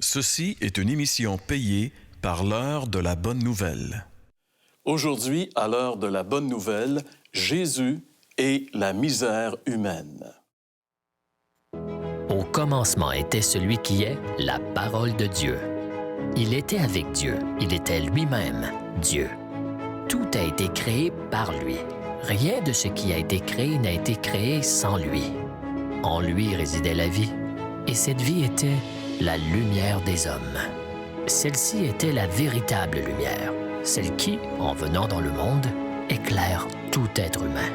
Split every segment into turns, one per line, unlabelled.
Ceci est une émission payée par l'heure de la bonne nouvelle. Aujourd'hui, à l'heure de la bonne nouvelle, Jésus et la misère humaine.
Au commencement était celui qui est la parole de Dieu. Il était avec Dieu, il était lui-même Dieu. Tout a été créé par lui. Rien de ce qui a été créé n'a été créé sans lui. En lui résidait la vie, et cette vie était la lumière des hommes. Celle-ci était la véritable lumière, celle qui, en venant dans le monde, éclaire tout être humain.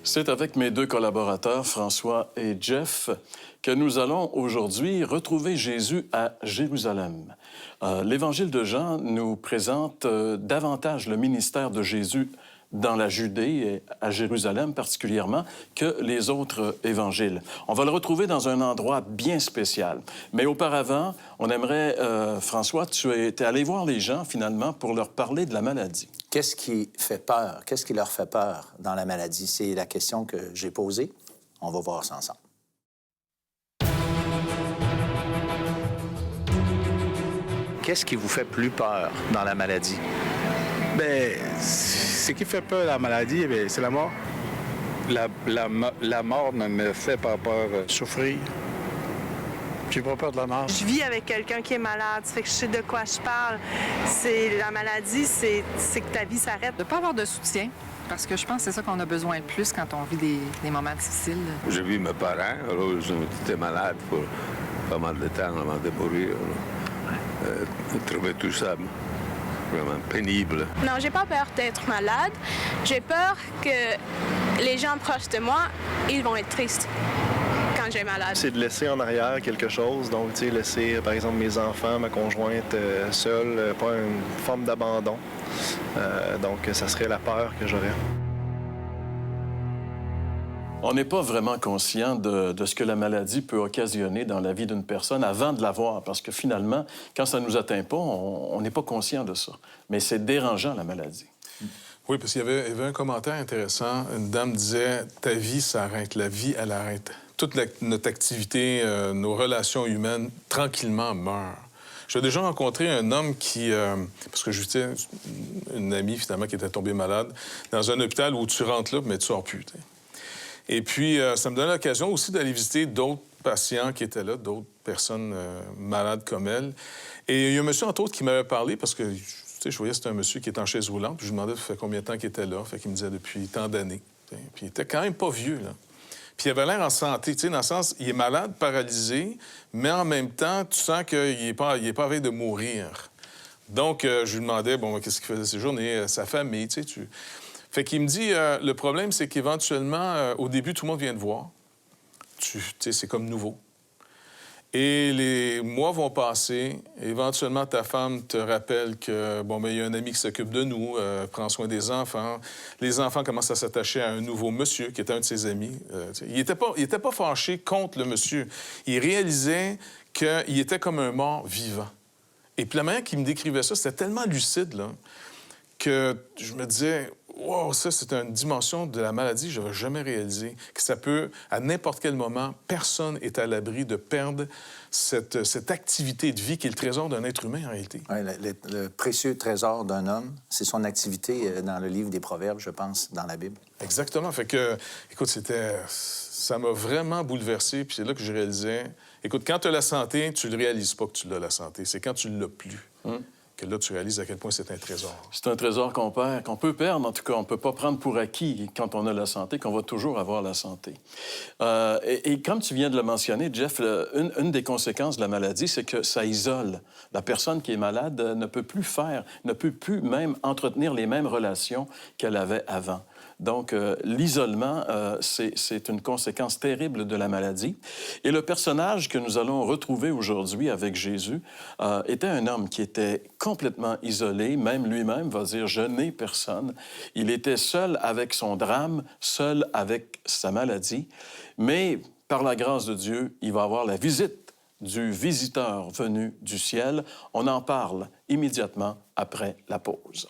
C'est avec mes deux collaborateurs, François et Jeff, que nous allons aujourd'hui retrouver Jésus à Jérusalem. L'Évangile de Jean nous présente davantage le ministère de Jésus dans la Judée et à Jérusalem particulièrement que les autres évangiles. On va le retrouver dans un endroit bien spécial. Mais auparavant, on aimerait, François, tu es allé voir les gens finalement pour leur parler de la maladie.
Qu'est-ce qui fait peur? Qu'est-ce qui leur fait peur dans la maladie? C'est la question que j'ai posée. On va voir ça ensemble. Qu'est-ce qui vous fait plus peur dans la maladie?
Bien, ce qui fait peur la maladie, c'est la mort. La mort ne me fait pas peur souffrir. J'ai pas peur de la mort.
Je vis avec quelqu'un qui est malade, ça fait que je sais de quoi je parle. La maladie, c'est que ta vie s'arrête.
De ne pas avoir de soutien, parce que je pense que c'est ça qu'on a besoin de plus quand on vit des moments difficiles.
J'ai vu mes parents, alors ils étaient malades pour pas mal de temps avant de mourir. Je trouvais tout ça vraiment pénible.
Non, j'ai pas peur d'être malade. J'ai peur que les gens proches de moi, ils vont être tristes quand j'ai malade.
C'est de laisser en arrière quelque chose. Donc, tu sais, laisser, par exemple, mes enfants, ma conjointe seule, pas une forme d'abandon. Donc, ça serait la peur que j'aurais.
On n'est pas vraiment conscient de ce que la maladie peut occasionner dans la vie d'une personne avant de l'avoir, parce que finalement, quand ça ne nous atteint pas, on n'est pas conscient de ça. Mais c'est dérangeant, la maladie.
Oui, parce qu'il y avait un commentaire intéressant. Une dame disait « Ta vie s'arrête, la vie, elle arrête. Toute notre activité, nos relations humaines, tranquillement, meurent. » J'ai déjà rencontré un homme qui... parce que j'étais une amie, finalement, qui était tombée malade, dans un hôpital où tu rentres là, mais tu sors plus, t'sais. Et puis, ça me donne l'occasion aussi d'aller visiter d'autres patients qui étaient là, d'autres personnes malades comme elle. Et il y a un monsieur, entre autres, qui m'avait parlé, parce que, tu sais, je voyais que c'était un monsieur qui était en chaise roulante, puis je lui demandais ça fait combien de temps qu'il était là. Fait qu'il me disait depuis tant d'années. Puis il était quand même pas vieux, là. Puis il avait l'air en santé, tu sais, dans le sens, il est malade, paralysé, mais en même temps, tu sens qu'il n'est pas à veille de mourir. Donc, je lui demandais, bon, qu'est-ce qu'il faisait ces journées, sa famille, tu sais, Fait qu'il me dit, le problème, c'est qu'éventuellement, au début, tout le monde vient te voir. Tu sais, c'est comme nouveau. Et les mois vont passer. Éventuellement, ta femme te rappelle que, bon, bien, il y a un ami qui s'occupe de nous, prend soin des enfants. Les enfants commencent à s'attacher à un nouveau monsieur qui est un de ses amis. Il n'était pas fâché contre le monsieur. Il réalisait qu'il était comme un mort vivant. Et puis la manière qu'il me décrivait ça, c'était tellement lucide, là, que je me disais... Wow, ça, c'est une dimension de la maladie que je n'avais jamais réalisée. Que ça peut, à n'importe quel moment, personne est à l'abri de perdre cette activité de vie qui est le trésor d'un être humain, en réalité.
Oui, le précieux trésor d'un homme, c'est son activité dans le livre des Proverbes, je pense, dans la Bible.
Exactement. Fait que, écoute, ça m'a vraiment bouleversé, puis c'est là que je réalisais... Écoute, quand tu as la santé, tu ne le réalises pas que tu l'as, la santé. C'est quand tu ne l'as plus. Que là, tu réalises à quel point c'est un trésor. C'est un trésor qu'on perd, qu'on peut perdre. En tout cas, on ne peut pas prendre pour acquis quand on a la santé, qu'on va toujours avoir la santé. Et comme tu viens de le mentionner, Jeff, une des conséquences de la maladie, c'est que ça isole. La personne qui est malade ne peut plus même entretenir les mêmes relations qu'elle avait avant. Donc, l'isolement, c'est une conséquence terrible de la maladie. Et le personnage que nous allons retrouver aujourd'hui avec Jésus était un homme qui était complètement isolé. Même lui-même va dire « Je n'ai personne ». Il était seul avec son drame, seul avec sa maladie. Mais, par la grâce de Dieu, il va avoir la visite du visiteur venu du ciel. On en parle immédiatement après la pause.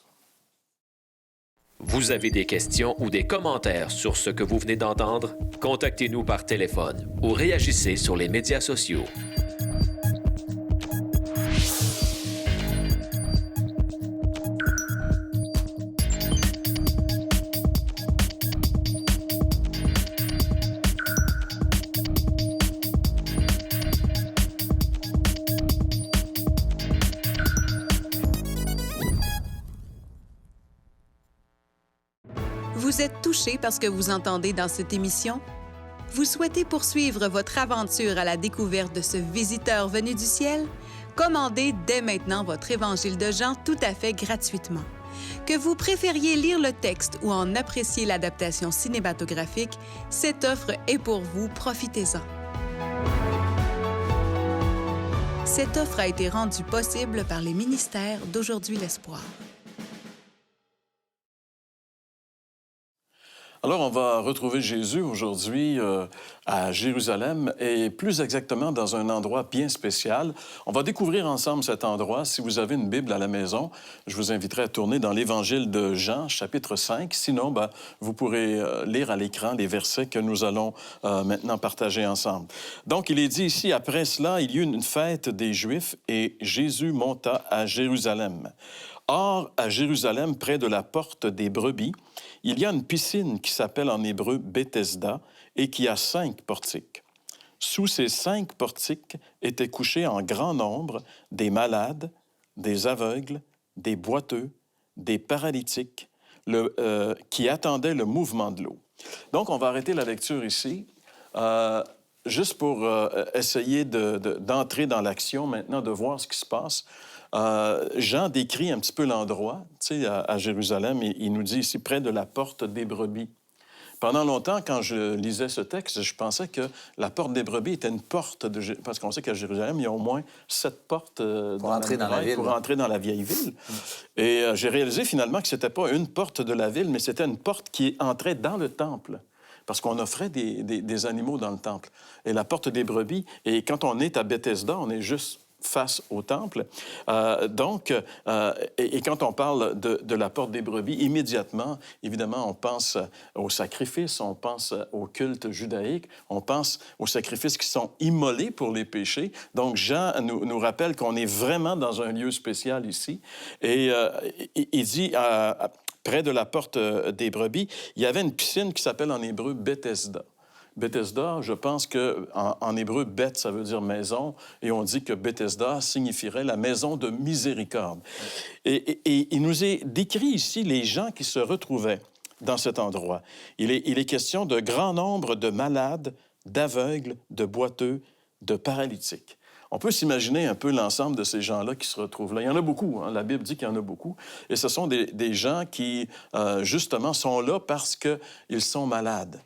Vous avez des questions ou des commentaires sur ce que vous venez d'entendre? Contactez-nous par téléphone ou réagissez sur les médias sociaux.
Vous êtes touché par ce que vous entendez dans cette émission? Vous souhaitez poursuivre votre aventure à la découverte de ce visiteur venu du ciel? Commandez dès maintenant votre Évangile de Jean tout à fait gratuitement. Que vous préfériez lire le texte ou en apprécier l'adaptation cinématographique, cette offre est pour vous, profitez-en. Cette offre a été rendue possible par les ministères d'Aujourd'hui l'Espoir.
Alors, on va retrouver Jésus aujourd'hui à Jérusalem et plus exactement dans un endroit bien spécial. On va découvrir ensemble cet endroit. Si vous avez une Bible à la maison, je vous inviterai à tourner dans l'Évangile de Jean, chapitre 5. Sinon, vous pourrez lire à l'écran les versets que nous allons maintenant partager ensemble. Donc, il est dit ici, après cela, il y eut une fête des Juifs et Jésus monta à Jérusalem. Or, à Jérusalem, près de la porte des brebis, il y a une piscine qui s'appelle en hébreu Bethesda et qui a 5 portiques. Sous ces 5 portiques étaient couchés en grand nombre des malades, des aveugles, des boiteux, des paralytiques, qui attendaient le mouvement de l'eau. Donc, on va arrêter la lecture ici, juste pour essayer d'entrer dans l'action maintenant, de voir ce qui se passe. Jean décrit un petit peu l'endroit, tu sais, à Jérusalem, et il nous dit ici, près de la porte des brebis. Pendant longtemps, quand je lisais ce texte, je pensais que la porte des brebis était une porte, parce qu'on sait qu'à Jérusalem, il y a au moins 7 portes pour entrer dans la vieille ville. Et j'ai réalisé finalement que ce n'était pas une porte de la ville, mais c'était une porte qui entrait dans le temple, parce qu'on offrait des animaux dans le temple. Et la porte des brebis, et quand on est à Bethesda, on est juste face au temple. Et quand on parle de la porte des brebis, immédiatement, évidemment, on pense aux sacrifices, on pense au culte judaïque, on pense aux sacrifices qui sont immolés pour les péchés. Donc, Jean nous rappelle qu'on est vraiment dans un lieu spécial ici. Et il dit, près de la porte des brebis, il y avait une piscine qui s'appelle en hébreu Bethesda. Bethesda, je pense qu'en hébreu, Beth, ça veut dire maison, et on dit que Bethesda signifierait la maison de miséricorde. Et il nous est décrit ici les gens qui se retrouvaient dans cet endroit. Il est question de grand nombre de malades, d'aveugles, de boiteux, de paralytiques. On peut s'imaginer un peu l'ensemble de ces gens-là qui se retrouvent là. Il y en a beaucoup, hein? La Bible dit qu'il y en a beaucoup. Et ce sont des gens qui, justement, sont là parce qu'ils sont malades.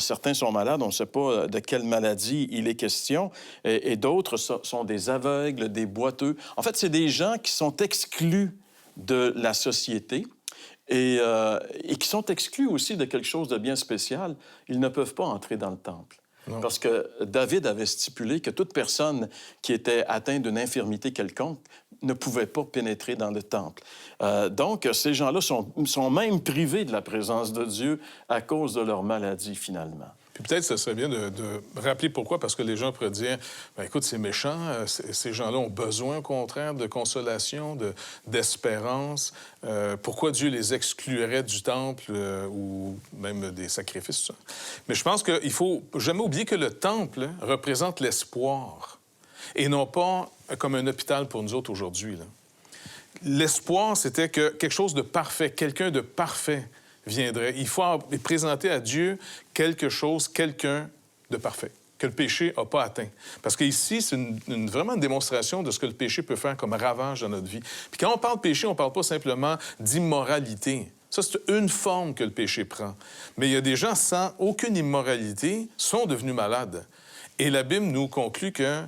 Certains sont malades, on ne sait pas de quelle maladie il est question, et d'autres sont des aveugles, des boiteux. En fait, c'est des gens qui sont exclus de la société et qui sont exclus aussi de quelque chose de bien spécial. Ils ne peuvent pas entrer dans le temple. Non. Parce que David avait stipulé que toute personne qui était atteinte d'une infirmité quelconque ne pouvait pas pénétrer dans le temple. Donc, ces gens-là sont même privés de la présence de Dieu à cause de leur maladie, finalement.
Puis peut-être ce serait bien de rappeler pourquoi, parce que les gens pourraient dire, bien, écoute, c'est méchant, ces gens-là ont besoin, au contraire, de consolation, d'espérance. Pourquoi Dieu les exclurait du temple ou même des sacrifices, ça? Mais je pense qu'il faut jamais oublier que le temple représente l'espoir et non pas comme un hôpital pour nous autres aujourd'hui, là. L'espoir, c'était que quelque chose de parfait, quelqu'un de parfait viendrait. Il faut présenter à Dieu quelque chose, quelqu'un de parfait, que le péché n'a pas atteint. Parce qu'ici, c'est vraiment une démonstration de ce que le péché peut faire comme ravage dans notre vie. Puis quand on parle de péché, on ne parle pas simplement d'immoralité. Ça, c'est une forme que le péché prend. Mais il y a des gens sans aucune immoralité sont devenus malades. Et la Bible nous conclut que,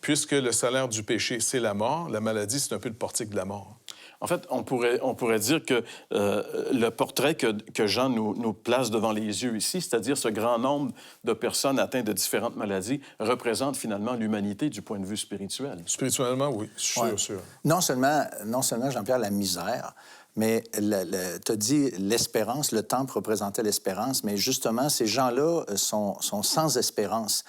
puisque le salaire du péché, c'est la mort, la maladie, c'est un peu le portique de la mort.
En fait, on pourrait dire que le portrait que Jean nous place devant les yeux ici, c'est-à-dire ce grand nombre de personnes atteintes de différentes maladies, représente finalement l'humanité du point de vue spirituel.
Spirituellement, oui, sûr.
Non seulement, Jean-Pierre, la misère, Mais tu as dit l'espérance, le temple représentait l'espérance, mais justement, ces gens-là sont sans espérance.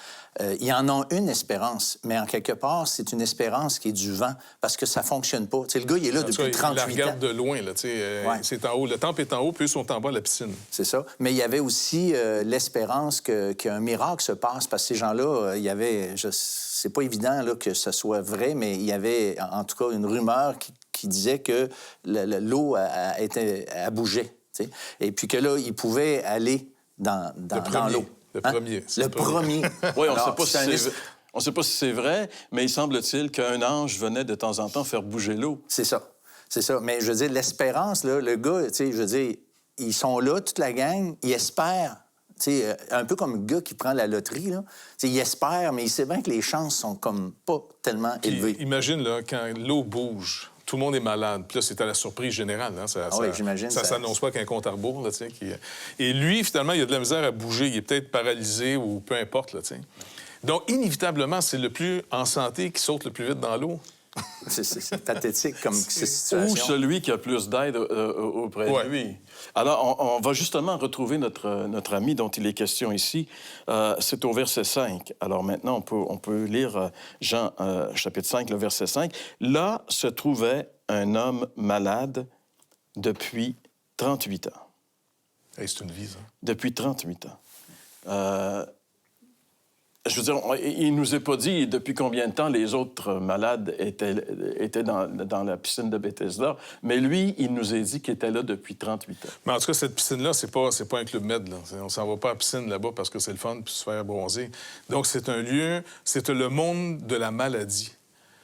Ils en ont une espérance, mais en quelque part, c'est une espérance qui est du vent, parce que ça ne fonctionne pas. Tu sais, le gars, il est là depuis 38 ans.
Il la regarde de loin, là, c'est en haut. Le temple est en haut, puis eux sont en bas de la piscine.
C'est ça. Mais il y avait aussi l'espérance qu'un miracle se passe, parce que ces gens-là, il y avait... C'est pas évident là, que ce soit vrai, mais il y avait en tout cas une rumeur qui disait que l'eau a bougé. T'sais. Et puis que là, ils pouvaient aller dans l'eau.
Le premier.
Le premier.
Oui, on ne sait pas si c'est vrai, mais il semble-t-il qu'un ange venait de temps en temps faire bouger l'eau.
C'est ça. C'est ça. Mais je veux dire, l'espérance, là, le gars, tu sais, je veux dire, ils sont là, toute la gang, ils espèrent. T'sais, un peu comme le gars qui prend la loterie, là. T'sais, il espère, mais il sait bien que les chances sont comme pas tellement élevées.
Imagine, là, quand l'eau bouge, tout le monde est malade. Puis là, c'est à la surprise générale. Hein?
Oui, j'imagine.
Ça s'annonce pas qu'un compte à rebours, là, Et lui, finalement, il a de la misère à bouger. Il est peut-être paralysé ou peu importe, là, t'sais. Donc, inévitablement, c'est le plus en santé qui saute le plus vite dans l'eau.
C'est pathétique comme situation.
Ou celui qui a plus d'aide auprès de lui. Alors, on va justement retrouver notre ami dont il est question ici. C'est au verset 5. Alors maintenant, on peut lire Jean chapitre 5, le verset 5. Là se trouvait un homme malade depuis 38 ans.
Hey, c'est une vie, ça.
Depuis 38 ans. Je veux dire, il ne nous est pas dit depuis combien de temps les autres malades étaient dans la piscine de Bethesda, mais lui, il nous a dit qu'il était là depuis 38 ans.
Mais en tout cas, cette piscine-là, c'est pas un club med. Là. On s'en va pas à la piscine là-bas parce que c'est le fun puis se faire bronzer. Donc, c'est un lieu, c'est le monde de la maladie.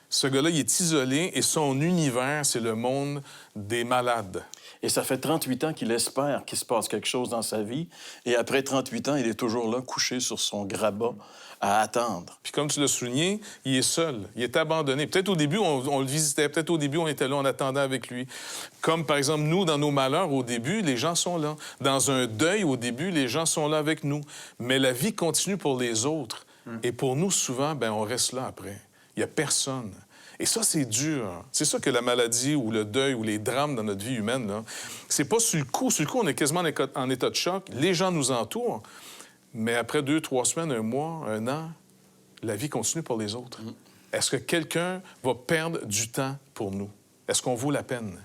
Ce gars-là, il est isolé et son univers, c'est le monde des malades.
Et ça fait 38 ans qu'il espère qu'il se passe quelque chose dans sa vie. Et après 38 ans, il est toujours là, couché sur son grabat, à attendre.
Puis comme tu l'as souligné, il est seul. Il est abandonné. Peut-être au début, on le visitait. Peut-être au début, on était là, on attendait avec lui. Comme, par exemple, nous, dans nos malheurs, au début, les gens sont là. Dans un deuil, au début, les gens sont là avec nous. Mais la vie continue pour les autres. Et pour nous, souvent, on reste là après. Il n'y a personne. Et ça, c'est dur. C'est ça que la maladie ou le deuil ou les drames dans notre vie humaine, là, c'est pas sur le coup. Sur le coup, on est quasiment en état de choc. Les gens nous entourent. Mais après 2, 3 semaines, 1 mois, 1 an, la vie continue pour les autres. Est-ce que quelqu'un va perdre du temps pour nous? Est-ce qu'on vaut la peine?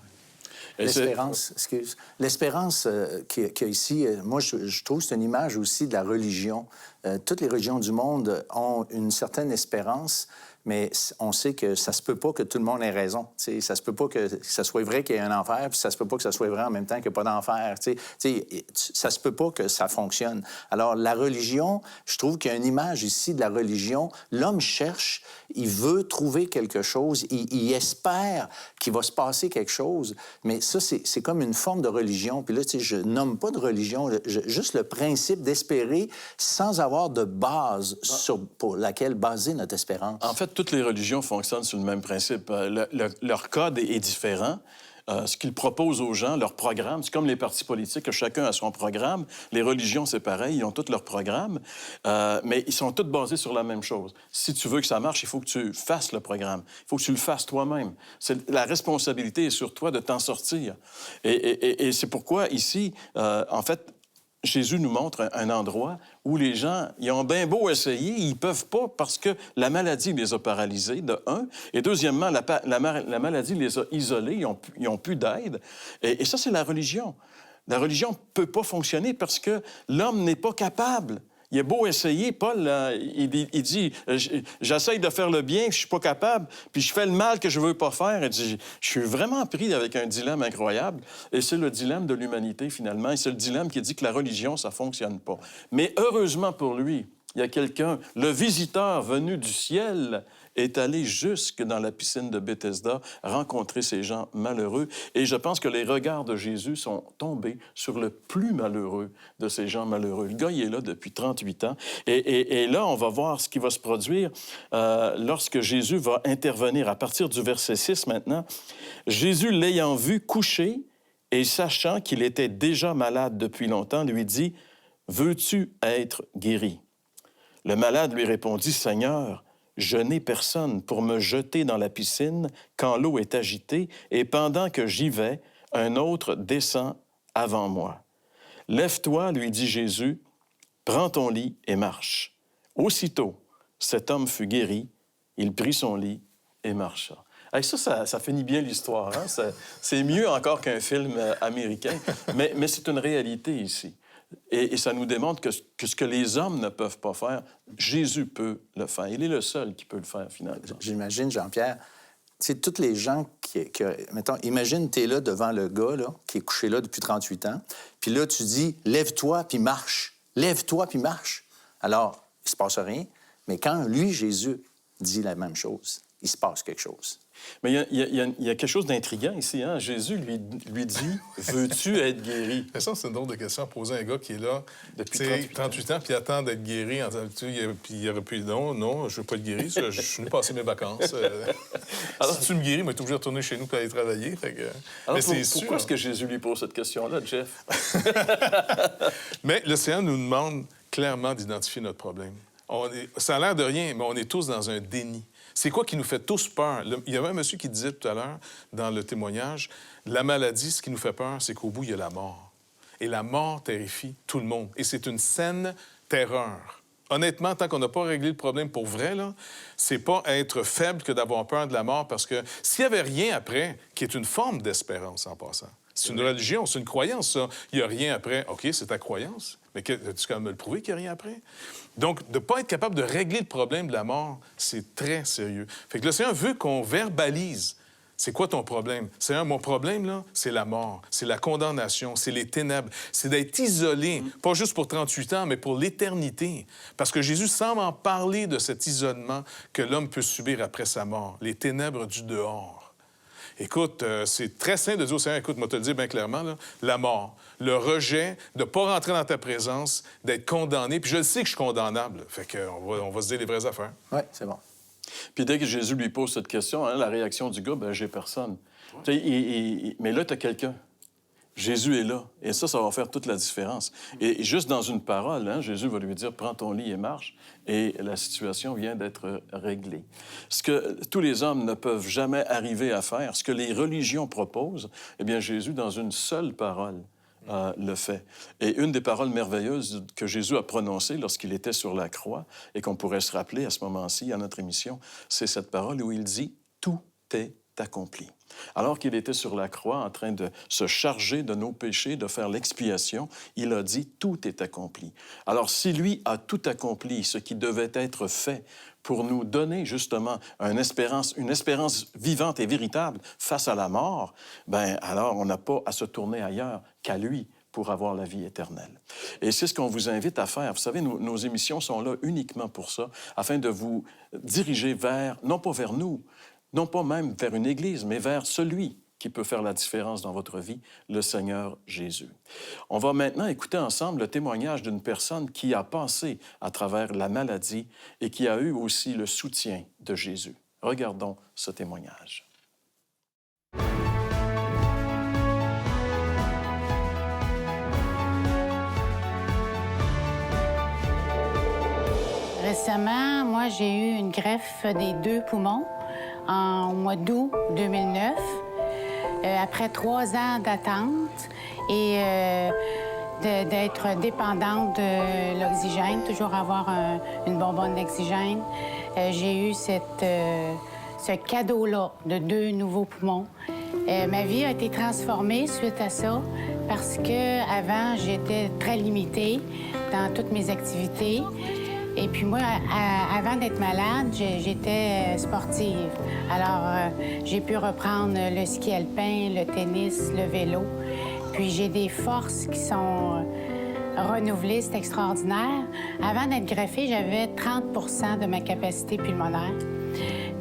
L'espérance, excuse. L'espérance qu'il y a ici, moi, je trouve que c'est une image aussi de la religion. Toutes les religions du monde ont une certaine espérance, mais on sait que ça se peut pas que tout le monde ait raison. T'sais, ça se peut pas que ça soit vrai qu'il y ait un enfer, puis ça se peut pas que ça soit vrai en même temps qu'il n'y a pas d'enfer. Ça se peut pas que ça fonctionne. Alors, la religion, je trouve qu'il y a une image ici de la religion. L'homme cherche, il veut trouver quelque chose, il espère qu'il va se passer quelque chose, mais ça, c'est comme une forme de religion. Puis là, je nomme pas de religion, juste le principe d'espérer sans avoir de base pour laquelle baser notre espérance.
En fait, toutes les religions fonctionnent sur le même principe. Leur code est différent. Ce qu'ils proposent aux gens, leur programme, c'est comme les partis politiques, chacun a son programme. Les religions, c'est pareil, ils ont tous leur programme, mais ils sont tous basés sur la même chose. Si tu veux que ça marche, il faut que tu fasses le programme. Il faut que tu le fasses toi-même. La responsabilité est sur toi de t'en sortir. Et c'est pourquoi, ici, en fait, Jésus nous montre un endroit où les gens, ils ont bien beau essayer, ils peuvent pas parce que la maladie les a paralysés, de un. Et deuxièmement, la maladie les a isolés, ils n'ont plus d'aide. Et ça, c'est la religion. La religion ne peut pas fonctionner parce que l'homme n'est pas capable. Il a beau essayer, Paul, il dit « J'essaye de faire le bien, je suis pas capable, puis je fais le mal que je veux pas faire. » Il dit « Je suis vraiment pris avec un dilemme incroyable. » Et c'est le dilemme de l'humanité, finalement. Et c'est le dilemme qui dit que la religion, ça fonctionne pas. Mais heureusement pour lui, il y a quelqu'un, le visiteur venu du ciel, est allé jusque dans la piscine de Bethesda rencontrer ces gens malheureux. Et je pense que les regards de Jésus sont tombés sur le plus malheureux de ces gens malheureux. Le gars, il est là depuis 38 ans. Et là, on va voir ce qui va se produire lorsque Jésus va intervenir. À partir du verset 6 maintenant, Jésus, l'ayant vu couché et sachant qu'il était déjà malade depuis longtemps, lui dit « Veux-tu être guéri? » Le malade lui répondit « Seigneur, je n'ai personne pour me jeter dans la piscine quand l'eau est agitée, et pendant que j'y vais, un autre descend avant moi. Lève-toi, lui dit Jésus, prends ton lit et marche. Aussitôt, cet homme fut guéri, il prit son lit et marcha. Hey, ça finit bien l'histoire. Hein? C'est mieux encore qu'un film américain, mais c'est une réalité ici. Et ça nous démontre que ce que les hommes ne peuvent pas faire, Jésus peut le faire. Il est le seul qui peut le faire, finalement.
J'imagine, Jean-Pierre, tu sais, toutes les gens mettons, imagine, tu es là devant le gars là, qui est couché là depuis 38 ans, puis là, tu dis, lève-toi, puis marche. Lève-toi, puis marche. Alors, il se passe rien, mais quand lui, Jésus, dit la même chose, il se passe quelque chose.
Mais il y a quelque chose d'intriguant ici. Hein? Jésus lui dit « Veux-tu être guéri? »
Mais ça, c'est une drôle de question à poser à un gars qui est là depuis 38 ans puis attend d'être guéri. Puis il aurait pu dire « Non, je veux pas être guéri. Je suis venu passer mes vacances. Alors, si tu me guéris, moi, je suis obligé de retourner chez nous pour aller travailler. »
Alors, pourquoi est-ce que Jésus lui pose cette question-là, Jeff?
Mais le Seigneur nous demande clairement d'identifier notre problème. Ça a l'air de rien, mais on est tous dans un déni. C'est quoi qui nous fait tous peur? Il y avait un monsieur qui disait tout à l'heure, dans le témoignage, la maladie, ce qui nous fait peur, c'est qu'au bout, il y a la mort. Et la mort terrifie tout le monde. Et c'est une saine terreur. Honnêtement, tant qu'on n'a pas réglé le problème pour vrai, là, c'est pas être faible que d'avoir peur de la mort, parce que s'il n'y avait rien après, qui est une forme d'espérance en passant, c'est une religion, c'est une croyance, ça. Il n'y a rien après. OK, c'est ta croyance. Mais tu peux me le prouver qu'il n'y a rien après? Donc, de ne pas être capable de régler le problème de la mort, c'est très sérieux. Fait que le Seigneur veut qu'on verbalise. C'est quoi ton problème? Seigneur, mon problème, là, c'est la mort, c'est la condamnation, c'est les ténèbres, c'est d'être isolé, pas juste pour 38 ans, mais pour l'éternité. Parce que Jésus semble en parler de cet isolement que l'homme peut subir après sa mort, les ténèbres du dehors. Écoute, c'est très simple de dire au Seigneur, écoute, moi te le dire bien clairement, là, la mort, le rejet, de ne pas rentrer dans ta présence, d'être condamné. Puis je le sais que je suis condamnable. Fait qu'on va se dire les vraies affaires.
Oui, c'est bon.
Puis dès que Jésus lui pose cette question, hein, la réaction du gars, j'ai personne. Ouais. Mais là, tu as quelqu'un. Jésus est là. Et ça va faire toute la différence. Et juste dans une parole, hein, Jésus va lui dire, prends ton lit et marche. Et la situation vient d'être réglée. Ce que tous les hommes ne peuvent jamais arriver à faire, ce que les religions proposent, eh bien, Jésus, dans une seule parole, le fait. Et une des paroles merveilleuses que Jésus a prononcées lorsqu'il était sur la croix, et qu'on pourrait se rappeler à ce moment-ci, à notre émission, c'est cette parole où il dit « Tout est accompli ». Alors qu'il était sur la croix en train de se charger de nos péchés, de faire l'expiation, il a dit « Tout est accompli ». Alors, si lui a tout accompli, ce qui devait être fait pour nous donner justement une espérance vivante et véritable face à la mort, bien, alors on n'a pas à se tourner ailleurs qu'à lui pour avoir la vie éternelle. Et c'est ce qu'on vous invite à faire. Vous savez, nos émissions sont là uniquement pour ça, afin de vous diriger vers, non pas vers nous, non pas même vers une Église, mais vers celui qui peut faire la différence dans votre vie, le Seigneur Jésus. On va maintenant écouter ensemble le témoignage d'une personne qui a passé à travers la maladie et qui a eu aussi le soutien de Jésus. Regardons ce témoignage.
Récemment, moi, j'ai eu une greffe des 2 poumons en mois d'août 2009. Après 3 ans d'attente et d'être dépendante de l'oxygène, toujours avoir une bonbonne d'oxygène, j'ai eu ce cadeau-là de 2 nouveaux poumons. Ma vie a été transformée suite à ça parce qu'avant, j'étais très limitée dans toutes mes activités. Et puis moi, avant d'être malade, j'étais sportive. Alors, j'ai pu reprendre le ski alpin, le tennis, le vélo. Puis j'ai des forces qui sont renouvelées, c'est extraordinaire. Avant d'être greffée, j'avais 30 de ma capacité pulmonaire.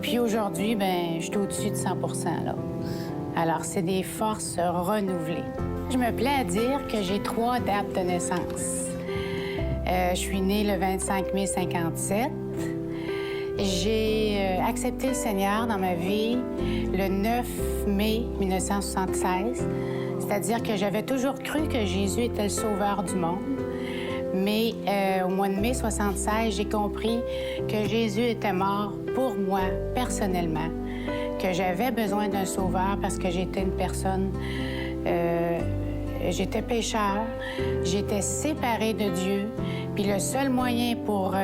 Puis aujourd'hui, bien, je suis au-dessus de 100 là. Alors, c'est des forces renouvelées. Je me plais à dire que j'ai 3 dates de naissance. Je suis née le 25 mai 57. J'ai accepté le Seigneur dans ma vie le 9 mai 1976. C'est-à-dire que j'avais toujours cru que Jésus était le sauveur du monde. Mais au mois de mai 76, j'ai compris que Jésus était mort pour moi, personnellement, que j'avais besoin d'un sauveur parce que j'étais une personne J'étais pécheur, j'étais séparée de Dieu, puis le seul moyen pour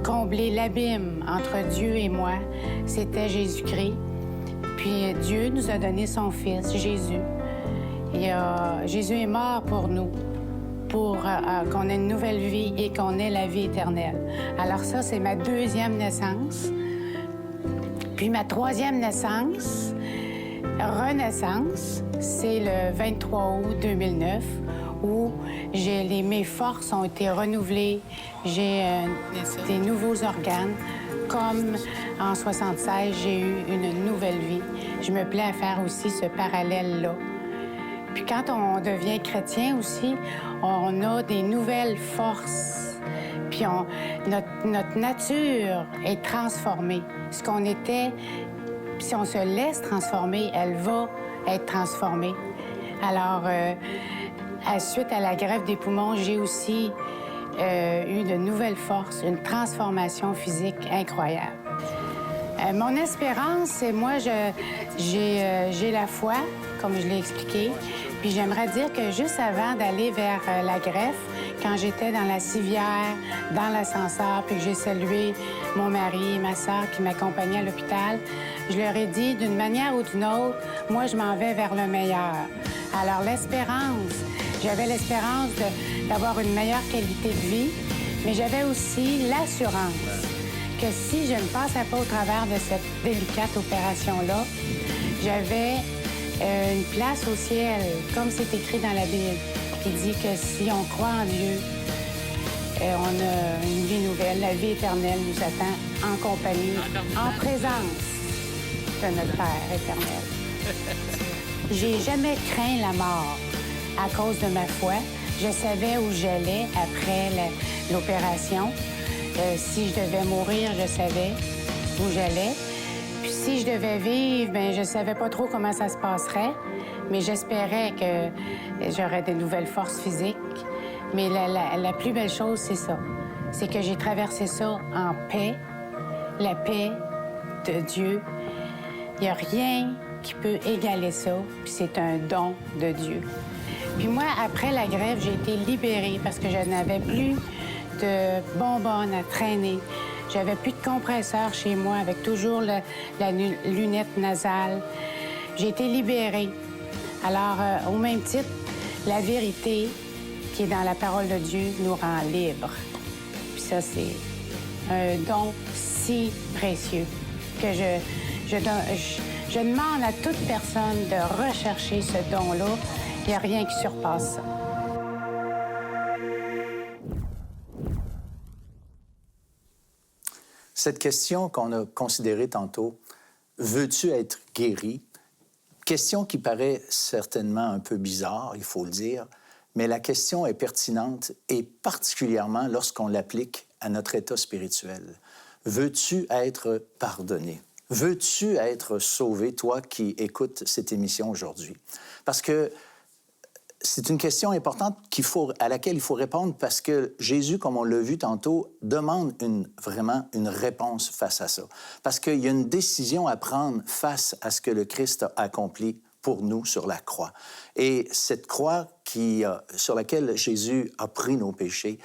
combler l'abîme entre Dieu et moi, c'était Jésus-Christ. Puis Dieu nous a donné son Fils, Jésus. Jésus est mort pour nous, pour qu'on ait une nouvelle vie et qu'on ait la vie éternelle. Alors ça, c'est ma deuxième naissance. Puis ma troisième naissance, renaissance, c'est le 23 août 2009, où mes forces ont été renouvelées, j'ai des nouveaux organes, comme en 76, j'ai eu une nouvelle vie. Je me plais à faire aussi ce parallèle-là. Puis quand on devient chrétien aussi, on a des nouvelles forces. Puis notre nature est transformée. Ce qu'on était, si on se laisse transformer, elle va être transformée. Alors, suite à la greffe des poumons, j'ai aussi eu de nouvelles forces, une transformation physique incroyable. Mon espérance, c'est moi, j'ai la foi, comme je l'ai expliqué. Puis j'aimerais dire que juste avant d'aller vers la greffe, quand j'étais dans la civière, dans l'ascenseur, puis que j'ai salué mon mari et ma sœur qui m'accompagnaient à l'hôpital, je leur ai dit, d'une manière ou d'une autre, moi, je m'en vais vers le meilleur. Alors l'espérance, j'avais l'espérance d'avoir une meilleure qualité de vie, mais j'avais aussi l'assurance que si je ne passais pas au travers de cette délicate opération-là, j'avais une place au ciel, comme c'est écrit dans la Bible, qui dit que si on croit en Dieu, on a une vie nouvelle, la vie éternelle nous attend en compagnie, en présence de notre Père éternel. J'ai jamais craint la mort à cause de ma foi. Je savais où j'allais après l'opération. Si je devais mourir, je savais où j'allais. Puis si je devais vivre, bien, je savais pas trop comment ça se passerait, mais j'espérais que j'aurais de nouvelles forces physiques. Mais la plus belle chose, c'est ça. C'est que j'ai traversé ça en paix, la paix de Dieu. Il n'y a rien qui peut égaler ça, puis c'est un don de Dieu. Puis moi, après la greffe, j'ai été libérée parce que je n'avais plus de bonbonnes à traîner. J'avais plus de compresseur chez moi avec toujours la lunette nasale. J'ai été libérée. Alors, au même titre, la vérité qui est dans la parole de Dieu nous rend libres. Puis ça, c'est un don si précieux que je demande à toute personne de rechercher ce don-là. Il n'y a rien qui surpasse ça.
Cette question qu'on a considérée tantôt, veux-tu être guéri? Question qui paraît certainement un peu bizarre, il faut le dire, mais la question est pertinente et particulièrement lorsqu'on l'applique à notre état spirituel. Veux-tu être pardonné? Veux-tu être sauvé, toi qui écoutes cette émission aujourd'hui? Parce que c'est une question importante à laquelle il faut répondre parce que Jésus, comme on l'a vu tantôt, demande vraiment une réponse face à ça. Parce qu'il y a une décision à prendre face à ce que le Christ a accompli pour nous sur la croix. Et cette croix sur laquelle Jésus a pris nos péchés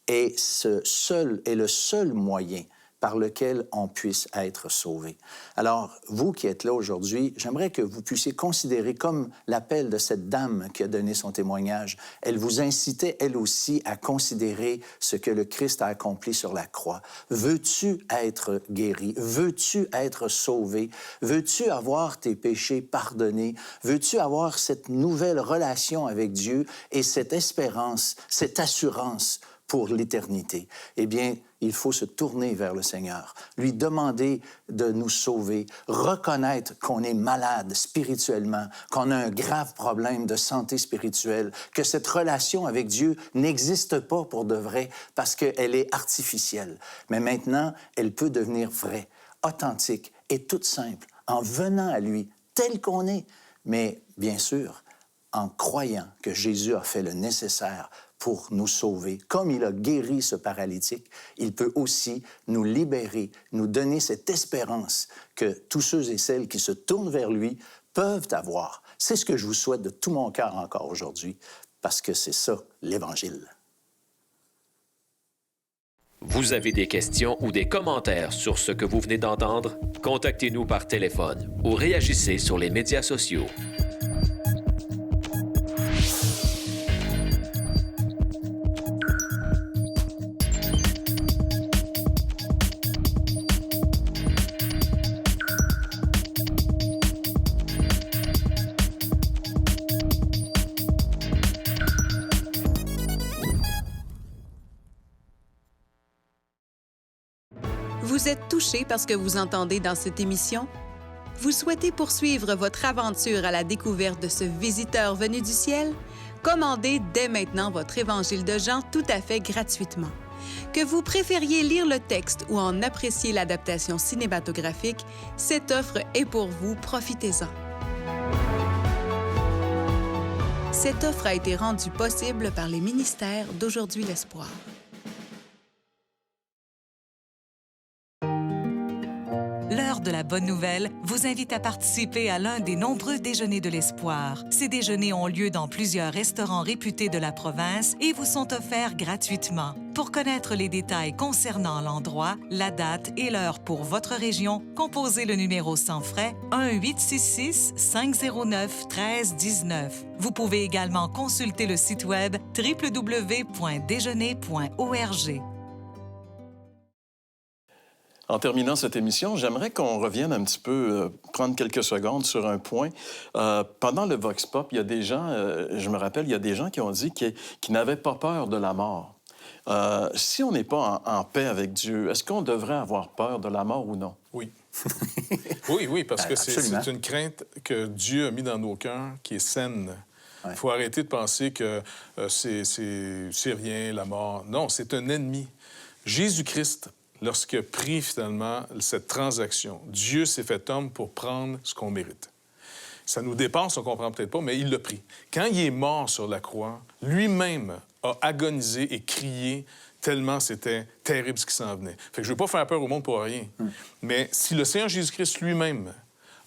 est le seul moyen par lequel on puisse être sauvé. Alors, vous qui êtes là aujourd'hui, j'aimerais que vous puissiez considérer comme l'appel de cette dame qui a donné son témoignage. Elle vous incitait, elle aussi, à considérer ce que le Christ a accompli sur la croix. Veux-tu être guéri? Veux-tu être sauvé? Veux-tu avoir tes péchés pardonnés? Veux-tu avoir cette nouvelle relation avec Dieu et cette espérance, cette assurance pour l'éternité? Eh bien, il faut se tourner vers le Seigneur, lui demander de nous sauver, reconnaître qu'on est malade spirituellement, qu'on a un grave problème de santé spirituelle, que cette relation avec Dieu n'existe pas pour de vrai parce qu'elle est artificielle. Mais maintenant, elle peut devenir vraie, authentique et toute simple en venant à lui tel qu'on est, mais bien sûr, en croyant que Jésus a fait le nécessaire pour nous sauver. Comme il a guéri ce paralytique, il peut aussi nous libérer, nous donner cette espérance que tous ceux et celles qui se tournent vers lui peuvent avoir. C'est ce que je vous souhaite de tout mon cœur encore aujourd'hui, parce que c'est ça, l'Évangile.
Vous avez des questions ou des commentaires sur ce que vous venez d'entendre? Contactez-nous par téléphone ou réagissez sur les médias sociaux.
Vous êtes touché par ce que vous entendez dans cette émission? Vous souhaitez poursuivre votre aventure à la découverte de ce visiteur venu du ciel? Commandez dès maintenant votre Évangile de Jean tout à fait gratuitement. Que vous préfériez lire le texte ou en apprécier l'adaptation cinématographique, cette offre est pour vous, profitez-en. Cette offre a été rendue possible par les ministères d'Aujourd'hui l'Espoir.
L'heure de la bonne nouvelle vous invite à participer à l'un des nombreux déjeuners de l'espoir. Ces déjeuners ont lieu dans plusieurs restaurants réputés de la province et vous sont offerts gratuitement. Pour connaître les détails concernant l'endroit, la date et l'heure pour votre région, composez le numéro sans frais 1-866-509-1319. Vous pouvez également consulter le site web www.déjeuner.org.
En terminant cette émission, j'aimerais qu'on revienne un petit peu, prendre quelques secondes sur un point. Pendant le Vox Pop, il y a des gens, je me rappelle, il y a des gens qui ont dit qu'ils n'avaient pas peur de la mort. Si on n'est pas en paix avec Dieu, est-ce qu'on devrait avoir peur de la mort ou non?
Oui. oui, parce que c'est une crainte que Dieu a mis dans nos cœurs qui est saine. Il faut arrêter de penser que c'est rien, la mort. Non, c'est un ennemi. Jésus-Christ, lorsqu'il a pris finalement cette transaction, Dieu s'est fait homme pour prendre ce qu'on mérite. Ça nous dépasse, on ne comprend peut-être pas, mais il l'a pris. Quand il est mort sur la croix, lui-même a agonisé et crié tellement c'était terrible ce qui s'en venait. Fait que je ne veux pas faire peur au monde pour rien. Mais si le Seigneur Jésus-Christ lui-même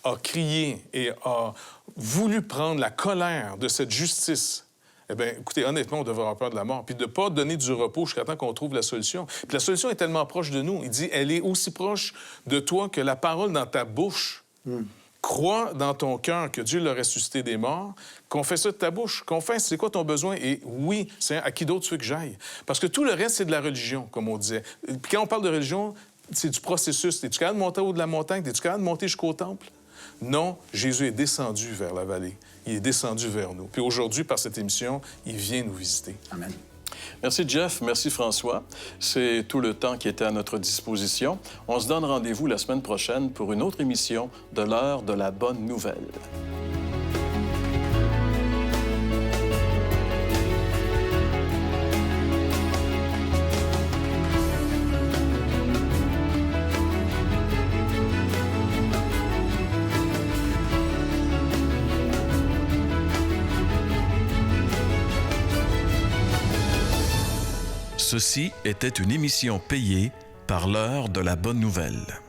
a crié et a voulu prendre la colère de cette justice, eh bien, écoutez, honnêtement, on devrait avoir peur de la mort, puis de ne pas donner du repos jusqu'à temps qu'on trouve la solution. Puis la solution est tellement proche de nous. Il dit, elle est aussi proche de toi que la parole dans ta bouche. Crois dans ton cœur que Dieu l'a ressuscité des morts, confesse ça de ta bouche. Confesse, c'est quoi ton besoin? Et oui, Seigneur, à qui d'autre tu veux que j'aille? Parce que tout le reste, c'est de la religion, comme on disait. Puis quand on parle de religion, c'est du processus. Es-tu capable de monter au haut de la montagne? Es-tu capable de monter jusqu'au temple? Non, Jésus est descendu vers la vallée. Il est descendu vers nous. Puis aujourd'hui, par cette émission, il vient nous visiter.
Amen.
Merci, Jeff. Merci, François. C'est tout le temps qui était à notre disposition. On se donne rendez-vous la semaine prochaine pour une autre émission de l'heure de la bonne nouvelle.
Ceci était une émission payée par l'heure de la bonne nouvelle.